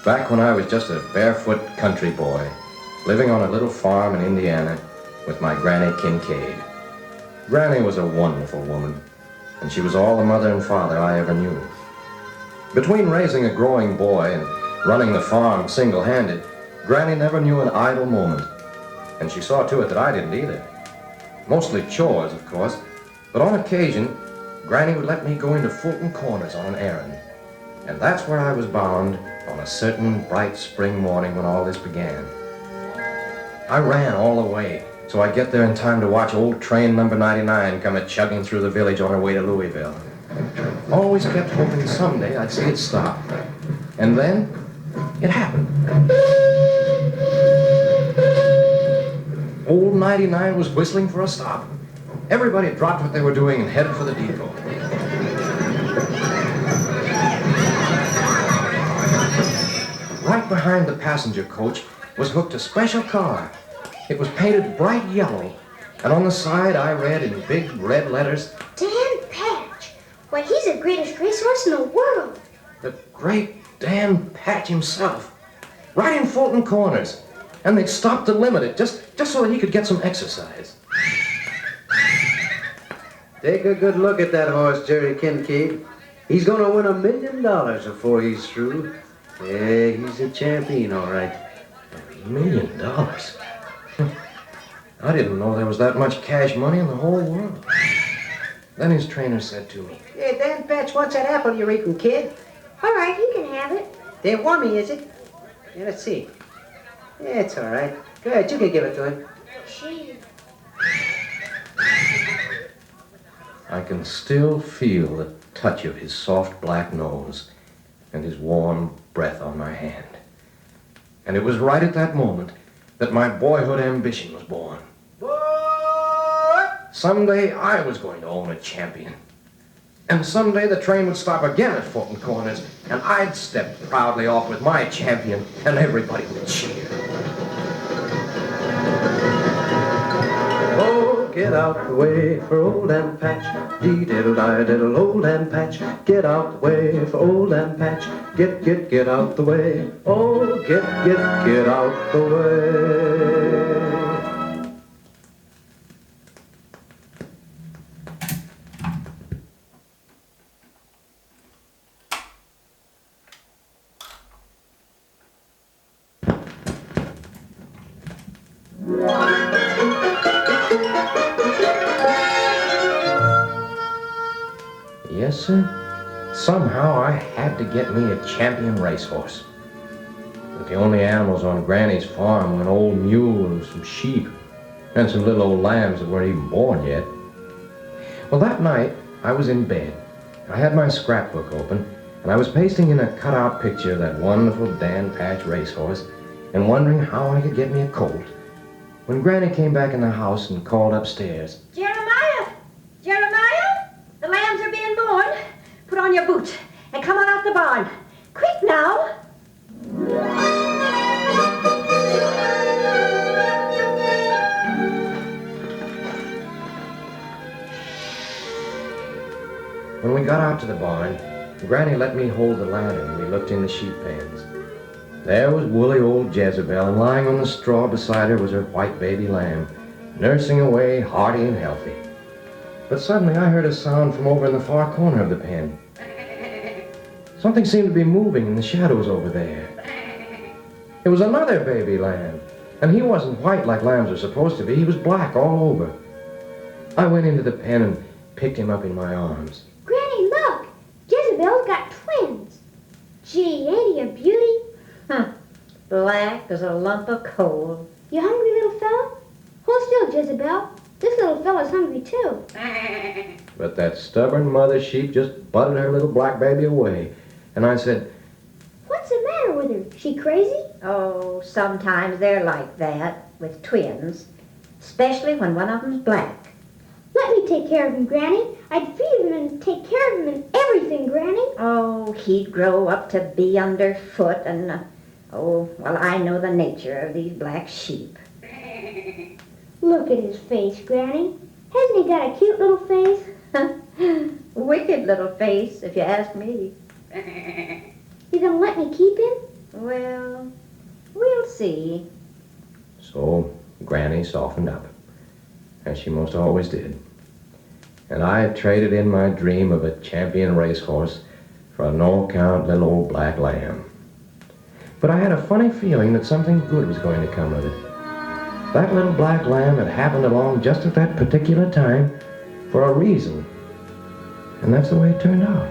back when I was just a barefoot country boy, living on a little farm in Indiana with my Granny Kincaid. Granny was a wonderful woman, and she was all the mother and father I ever knew. Between raising a growing boy and running the farm single-handed, Granny never knew an idle moment, and she saw to it that I didn't either. Mostly chores, of course, but on occasion, Granny would let me go into Fulton Corners on an errand, and that's where I was bound on a certain bright spring morning when all this began. I ran all the way, so I'd get there in time to watch old train number 99 come a-chugging through the village on her way to Louisville. Always kept hoping someday I'd see it stop. And then, it happened. Old 99 was whistling for a stop. Everybody dropped what they were doing and headed for the depot. Right behind the passenger coach was hooked a special car. It was painted bright yellow, and on the side I read in big red letters, Dan Patch. Why, he's the greatest racehorse in the world. The great Dan Patch himself, right in Fulton Corners. And they'd stopped to limit it just so that he could get some exercise. Take a good look at that horse, Jerry Kincaid. He's going to win $1 million before he's through. Yeah, he's a champion, all right. $1 million? I didn't know there was that much cash money in the whole world. Then his trainer said to me, Hey, Dan Patch wants that apple you're eating, kid. All right, he can have it. They're warmy, is it? Yeah, let's see. Yeah, it's all right. Go ahead, you can give it to him. Gee. I can still feel the touch of his soft black nose and his warm breath on my hand. And it was right at that moment that my boyhood ambition was born. Someday I was going to own a champion. And someday the train would stop again at Fulton Corners, and I'd step proudly off with my champion, and everybody would cheer. Oh, get out the way for old Dan Patch. Dee-diddle-di-diddle, old Dan Patch. Get out the way for old Dan Patch. Get out the way. Oh, get out the way. Yes, sir. Somehow I had to get me a champion racehorse. But the only animals on Granny's farm were an old mule and some sheep, and some little old lambs that weren't even born yet. Well, that night, I was in bed. I had my scrapbook open, and I was pasting in a cutout picture of that wonderful Dan Patch racehorse, and wondering how I could get me a colt, when Granny came back in the house and called upstairs. Jeremiah! Jeremiah! The lambs are being born. Put on your boots and come on out the barn. Quick now! When we got out to the barn, Granny let me hold the lantern and we looked in the sheep pens. There was woolly old Jezebel, and lying on the straw beside her was her white baby lamb, nursing away hearty and healthy. But suddenly I heard a sound from over in the far corner of the pen. Something seemed to be moving in the shadows over there. It was another baby lamb, and he wasn't white like lambs are supposed to be. He was black all over. I went into the pen and picked him up in my arms. Granny, look! Jezebel's got twins. Gee, ain't he a beauty? Black as a lump of coal. You hungry, little fella? Hold still, Jezebel. This little fella's hungry, too. But that stubborn mother sheep just butted her little black baby away. And I said, What's the matter with her? She crazy? Oh, sometimes they're like that with twins, especially when one of them's black. Let me take care of him, Granny. I'd feed him and take care of him and everything, Granny. Oh, he'd grow up to be underfoot and, well, I know the nature of these black sheep. Look at his face, Granny. Hasn't he got a cute little face? Wicked little face, if you ask me. You gonna let me keep him? Well, we'll see. So Granny softened up, as she most always did. And I traded in my dream of a champion racehorse for a no-count little old black lamb. But I had a funny feeling that something good was going to come of it. That little black lamb had happened along just at that particular time for a reason. And that's the way it turned out.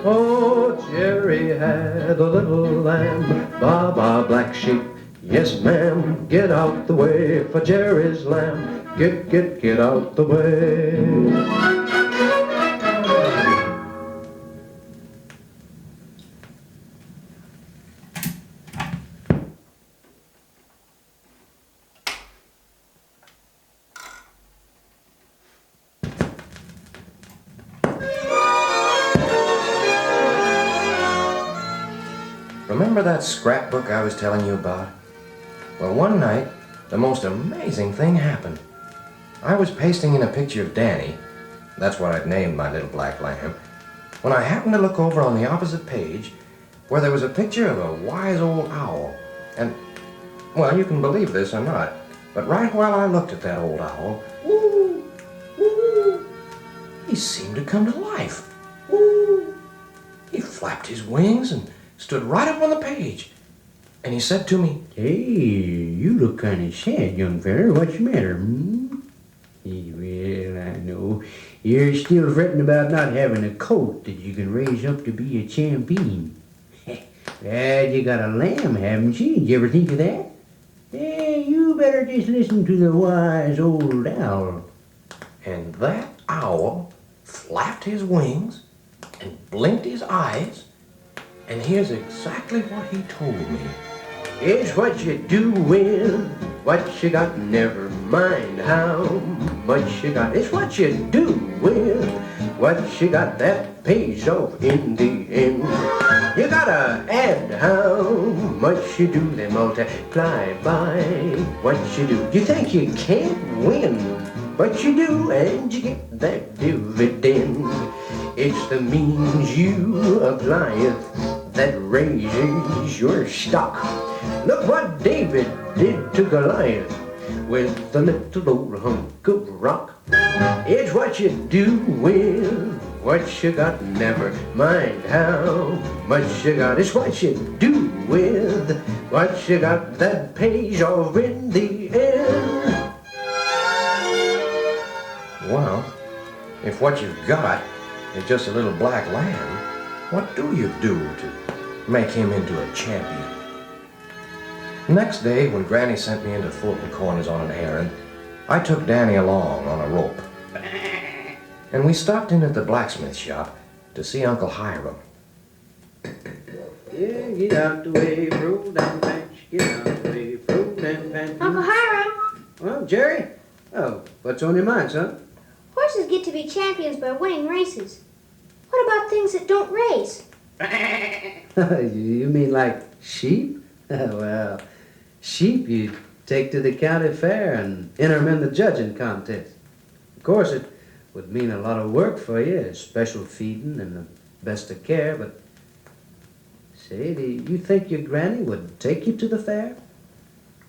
Oh, Jerry had a little lamb, Baba black sheep. Yes, ma'am, get out the way for Jerry's lamb. Get out the way. Remember that scrapbook I was telling you about? Well, one night, the most amazing thing happened. I was pasting in a picture of Danny, that's what I'd named my little black lamb, when I happened to look over on the opposite page where there was a picture of a wise old owl. And, well, you can believe this or not, but right while I looked at that old owl, woo, woo, he seemed to come to life. Woo. He flapped his wings and stood right up on the page. And he said to me, "Hey, you look kind of sad, young feller. What's the matter, hmm?" Well, I know. You're still fretting about not having a colt that you can raise up to be a champion. Well, you got a lamb, haven't you? Did you ever think of that? You better just listen to the wise old owl. and that owl flapped his wings and blinked his eyes, and here's exactly what he told me. It's what you do with what you got, never mind how much you got. It's what you do with what you got that pays off in the end. You gotta add how much you do, then multiply by what you do. You think you can't win, but you do, and you get that dividend. It's the means you applieth that raises your stock. Look what David did to Goliath with the little old hunk of rock. It's what you do with what you got, never mind how much you got. It's what you do with what you got that pays off in the end. Well, if what you've got is just a little black lamb, what do you do to make him into a champion? Next day, when Granny sent me into Fulton Corners on an errand, I took Danny along on a rope. And we stopped in at the blacksmith shop to see Uncle Hiram. Yeah, get out the way, roll down patch. Get out the way, roll down patch. Uncle Hiram, Well, Jerry? Oh, what's on your mind, son? horses get to be champions by winning races. What about things that don't race? You mean like sheep? Well, sheep you take to the county fair and enter them in the judging contest. Of course, it would mean a lot of work for you, special feeding and the best of care, but say, do you think your granny would take you to the fair?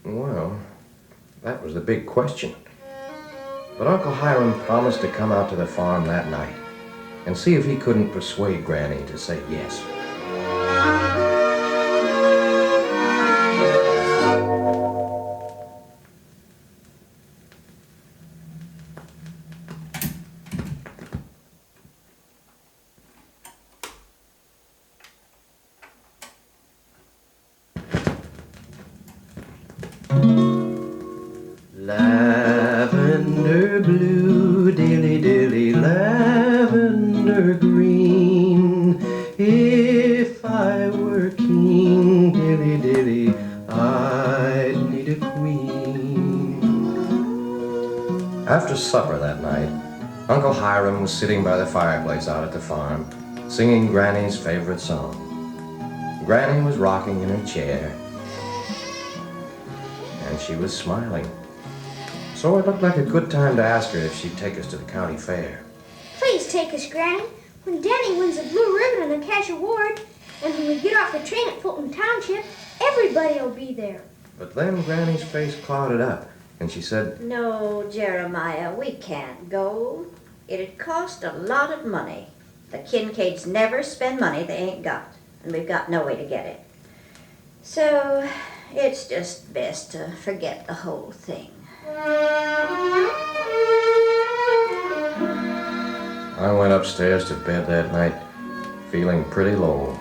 Well, that was the big question. But Uncle Hiram promised to come out to the farm that night and see if he couldn't persuade Granny to say yes. Lavender blue, dilly dilly, lavender green. If I were king, dilly dilly, I'd need a queen. After supper that night, Uncle Hiram was sitting by the fireplace out at the farm, singing Granny's favorite song. Granny was rocking in her chair, and she was smiling. So it looked like a good time to ask her if she'd take us to the county fair. Please take us, Granny. When Danny wins a blue ribbon and a cash award, And when we get off the train at Fulton Township, everybody will be there. But then Granny's face clouded up, and she said, No, Jeremiah, we can't go. It'd cost a lot of money. The Kincaids never spend money they ain't got, and we've got no way to get it. So it's just best to forget the whole thing. I went upstairs to bed that night feeling pretty low.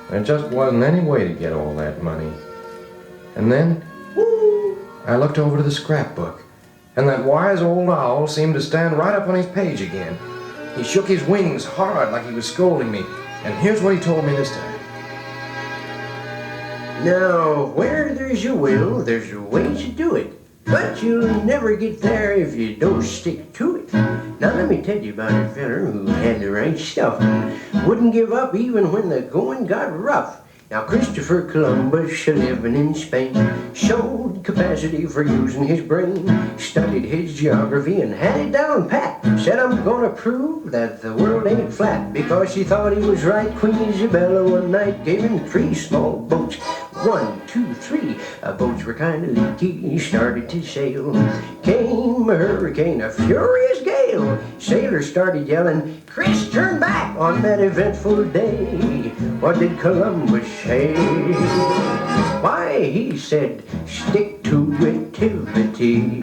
There just wasn't any way to get all that money. And then, I looked over to the scrapbook, and that wise old owl seemed to stand right up on his page again. He shook his wings hard like he was scolding me, and here's what he told me this time. Now, where there's a will, there's a way to do it. But you'll never get there if you don't stick to it. Now let me tell you about a feller who had the right stuff and wouldn't give up even when the going got rough. Now Christopher Columbus, living in Spain, showed capacity for using his brain, studied his geography and had it down pat. Said, I'm gonna prove that the world ain't flat, because she thought he was right. Queen Isabella one night gave him 3 small boats. 1, 2, 3, boats were kind of leaky, he started to sail. Came a hurricane, a furious gale. Sailors started yelling, Chris, turn back on that eventful day. What did Columbus say? Why, he said, stick to it till the T.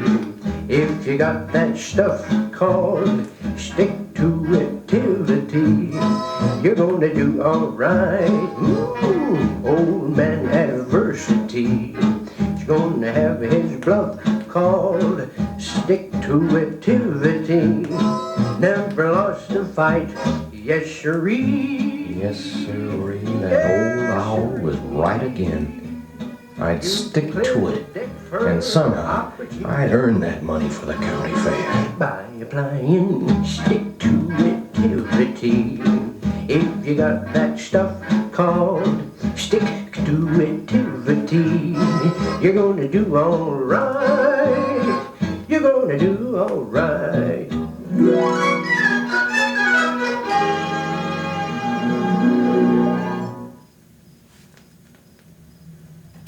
If you got that stuff called, stick to it till the T. You're gonna do alright. Old man adversity. He's gonna have his bluff called, stick to it till the T. Never lost a fight, yes sirree. Yes, sirree, that old owl was right again. I'd stick to it, and somehow I'd earn that money for the county fair. By applying, stick to it till the T. If you got that stuff called, stick to it till the T. You're gonna do alright. You're gonna do alright.